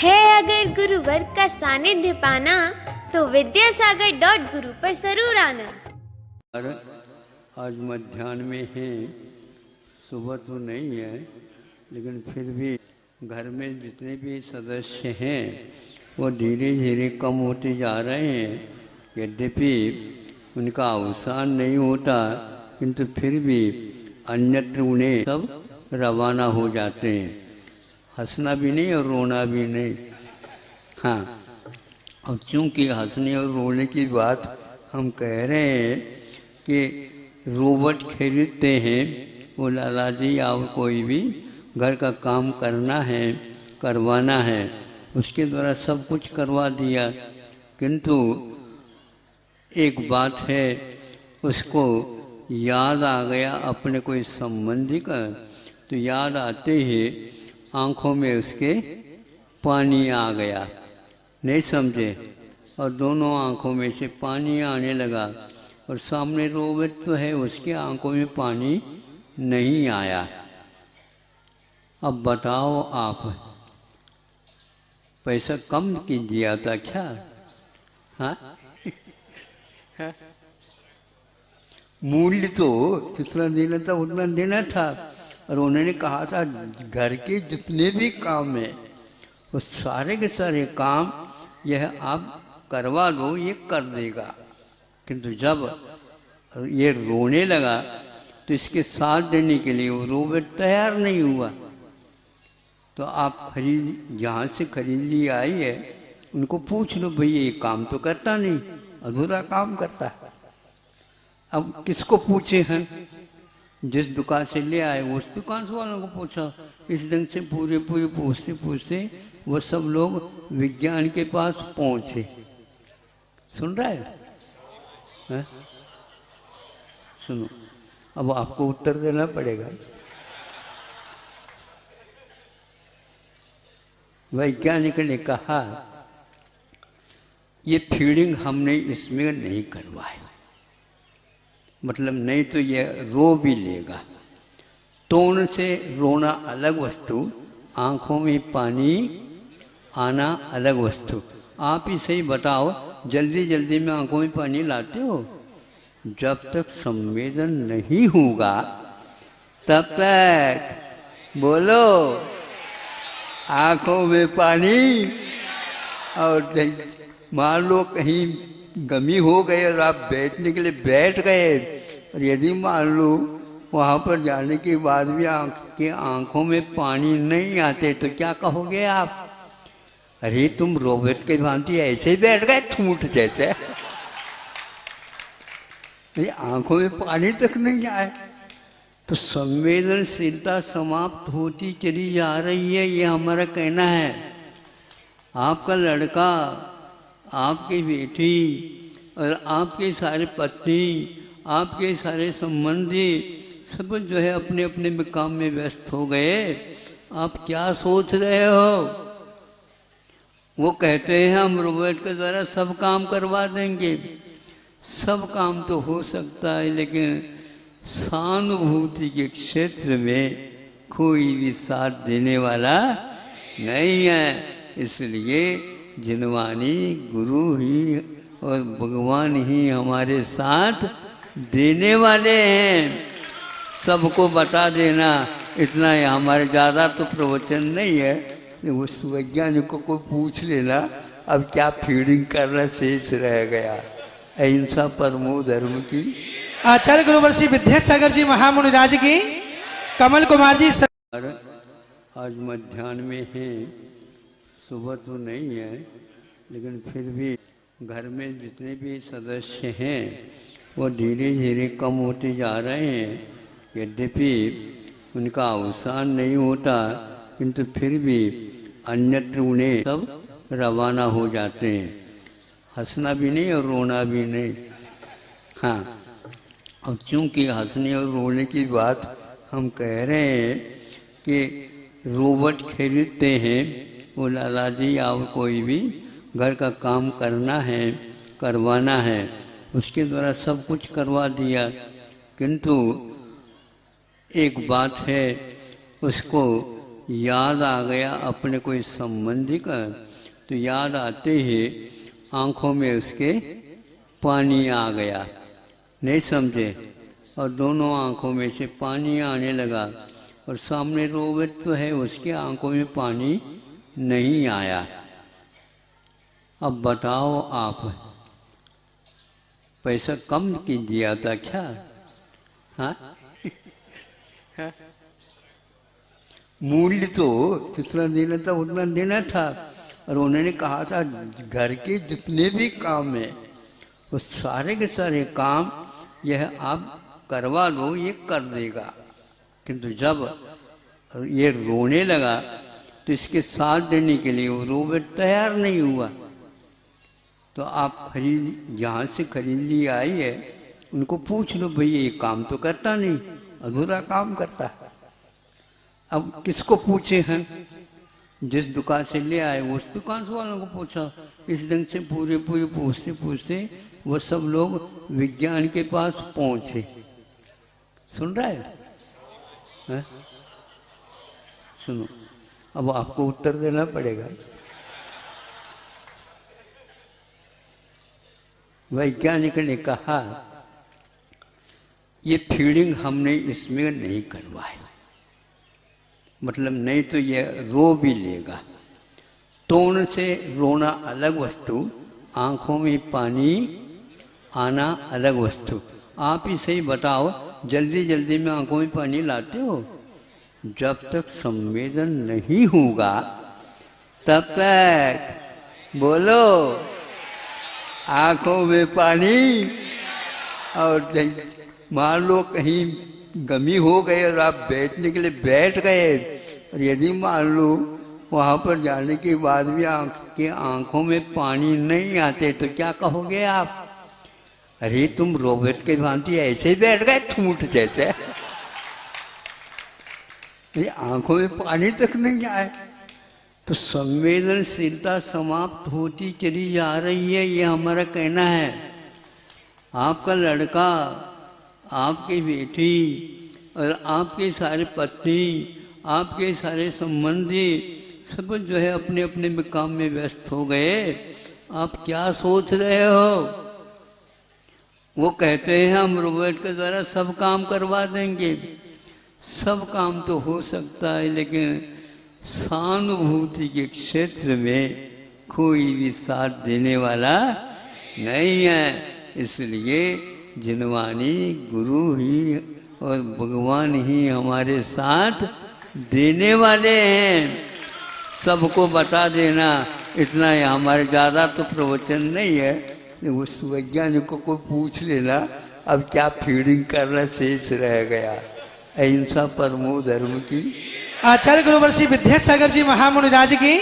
है अगर गुरुवर का सानिध्य पाना तो विद्यासागर.गुरु पर जरूर आना। आज मध्याह्न में है, सुबह तो नहीं है, लेकिन फिर भी घर में जितने भी सदस्य हैं वो धीरे धीरे कम होते जा रहे हैं। यद्यपि उनका अवसान नहीं होता, किंतु फिर भी अन्यत्र उन्हें सब रवाना हो जाते हैं। हंसना भी नहीं और रोना भी नहीं। हाँ, अब चूँकि हंसने और रोने की बात हम कह रहे हैं कि रोबोट खरीदते हैं, वो लाला जी या कोई भी घर का काम करना है, करवाना है, उसके द्वारा सब कुछ करवा दिया। किंतु एक बात है, उसको याद आ गया अपने कोई संबंधी का, तो याद आते ही आँखों में उसके पानी आ गया। नहीं समझे? और दोनों आँखों में से पानी आने लगा, और सामने रोबोट तो है, उसके आँखों में पानी नहीं आया। अब बताओ आप, पैसा कम की दिया था क्या? हाँ? मूल्य तो जितना देना था उतना देना था, और उन्होंने कहा था घर के जितने भी काम हैं वो सारे के सारे काम यह आप करवा दो, ये कर देगा। किंतु जब ये रोने लगा तो इसके साथ देने के लिए वो रोबोट तैयार नहीं हुआ। तो आप जहाँ से खरीद ली आई है उनको पूछ लो, भाई ये काम तो करता नहीं, अधूरा काम करता है। अब किसको पूछे हैं? जिस दुकान से ले आए उस दुकान से वालों को पूछा। इस ढंग से पूरे पूछते पूछते वो सब लोग विज्ञान के पास पहुँचे। सुन रहा है? सुनो, अब आपको उत्तर देना पड़ेगा। वैज्ञानिक ने कहा ये फीडिंग हमने इसमें नहीं करवाई, मतलब नहीं तो ये रो भी लेगा। तोड़ से रोना अलग वस्तु, आँखों में पानी आना अलग वस्तु। आप ही सही बताओ, जल्दी जल्दी में आँखों में पानी लाते हो? जब तक संवेदन नहीं होगा तब तक बोलो आँखों में पानी। और मान लो कहीं गमी हो गई और आप बैठने के लिए बैठ गए, और यदि मान लो वहाँ पर जाने के बाद भी आपके आँखों में पानी नहीं आते तो क्या कहोगे आप? अरे तुम रोबोट के भांति ऐसे ही बैठ गए ठूंठ जैसे। ये आँखों में पानी तक नहीं आए तो संवेदनशीलता समाप्त होती चली जा रही है, ये हमारा कहना है। आपका लड़का, आपकी बेटी और आपके सारे पत्नी, आपके सारे संबंधी सब जो है अपने अपने काम में व्यस्त हो गए। आप क्या सोच रहे हो? वो कहते हैं हम रोबोट के द्वारा सब काम करवा देंगे। सब काम तो हो सकता है, लेकिन सहानुभूति के क्षेत्र में कोई भी साथ देने वाला नहीं है। इसलिए जिनवानी गुरु ही और भगवान ही हमारे साथ देने वाले हैं। सबको बता देना इतना ही, हमारे ज़्यादा तो प्रवचन नहीं है। उस वैज्ञानिकों को पूछ लेना अब क्या फीडिंग करना शेष रह गया। अहिंसा परमो धर्म की। आचार्य गुरुवर श्री विद्यासागर जी महामुनिराज की, कमल कुमार जी। आज मध्याह्न में है, सुबह तो नहीं है, लेकिन फिर भी घर में जितने भी सदस्य हैं वो धीरे धीरे कम होते जा रहे हैं। यद्यपि उनका अवसान नहीं होता, किंतु फिर भी अन्यत्र उन्हें सब रवाना हो जाते हैं। हंसना भी नहीं और रोना भी नहीं। हाँ, अब चूँकि हंसने और रोने की बात हम कह रहे हैं कि रोबोट खरीदते हैं, वो लाला जी या कोई भी घर का काम करना है, करवाना है, उसके द्वारा सब कुछ करवा दिया। किंतु एक बात है, उसको याद आ गया अपने कोई संबंधी का, तो याद आते ही आंखों में उसके पानी आ गया, नहीं समझे, और दोनों आंखों में से पानी आने लगा, और सामने रोबोट तो है, उसके आंखों में पानी नहीं आया। अब बताओ आप, पैसा कम की दिया था क्या? हाँ मूल्य तो जितना देना था उतना देना था, और उन्होंने कहा था घर के जितने भी काम है वो सारे के सारे काम यह आप करवा दो, ये कर देगा। किंतु जब ये रोने लगा तो इसके साथ देने के लिए वो रोबोट तैयार नहीं हुआ। तो आप जहाँ से खरीद ली आई है उनको पूछ लो, भाई ये काम तो करता नहीं, अधूरा काम करता है। अब किसको पूछे हैं? जिस दुकान से ले आए उस दुकान से वालों को पूछा। इस ढंग से पूरे पूछते पूछते वो सब लोग विज्ञान के पास पहुंचे। सुन रहा है? सुनो, अब आपको उत्तर देना पड़ेगा। वैज्ञानिक ने कहा ये फीडिंग हमने इसमें नहीं करवाई, मतलब नहीं तो ये रो भी लेगा। टोन से रोना अलग वस्तु, आंखों में पानी आना अलग वस्तु। आप ही सही बताओ, जल्दी जल्दी में आंखों में पानी लाते हो? जब तक संवेदन नहीं होगा तब तक बोलो आंखों में पानी। और मान लो कहीं गमी हो गई और आप बैठने के लिए बैठ गए, और यदि मान लो वहाँ पर जाने के बाद भी आंखों में पानी नहीं आते तो क्या कहोगे आप? अरे तुम रोबोट के भांति ऐसे ही बैठ गए ठूंठ जैसे। ये आंखों में पानी तक नहीं आए तो संवेदनशीलता समाप्त होती चली जा रही है, ये हमारा कहना है। आपका लड़का, आपकी बेटी और आपके सारे पत्नी, आपके सारे संबंधी सब जो है अपने अपने काम में व्यस्त हो गए। आप क्या सोच रहे हो? वो कहते हैं हम रोबोट के द्वारा सब काम करवा देंगे। सब काम तो हो सकता है, लेकिन सहानुभूति के क्षेत्र में कोई भी साथ देने वाला नहीं है। इसलिए जिनवानी गुरु ही और भगवान ही हमारे साथ देने वाले हैं। सबको बता देना इतना ही, हमारे ज़्यादा तो प्रवचन नहीं है। उस वैज्ञानिकों को पूछ लेना अब क्या फीडिंग करना शेष रह गया। अहिंसा परमो धर्म की। आचार्य गुरुवर्षी विद्यासागर जी महामुनिराज की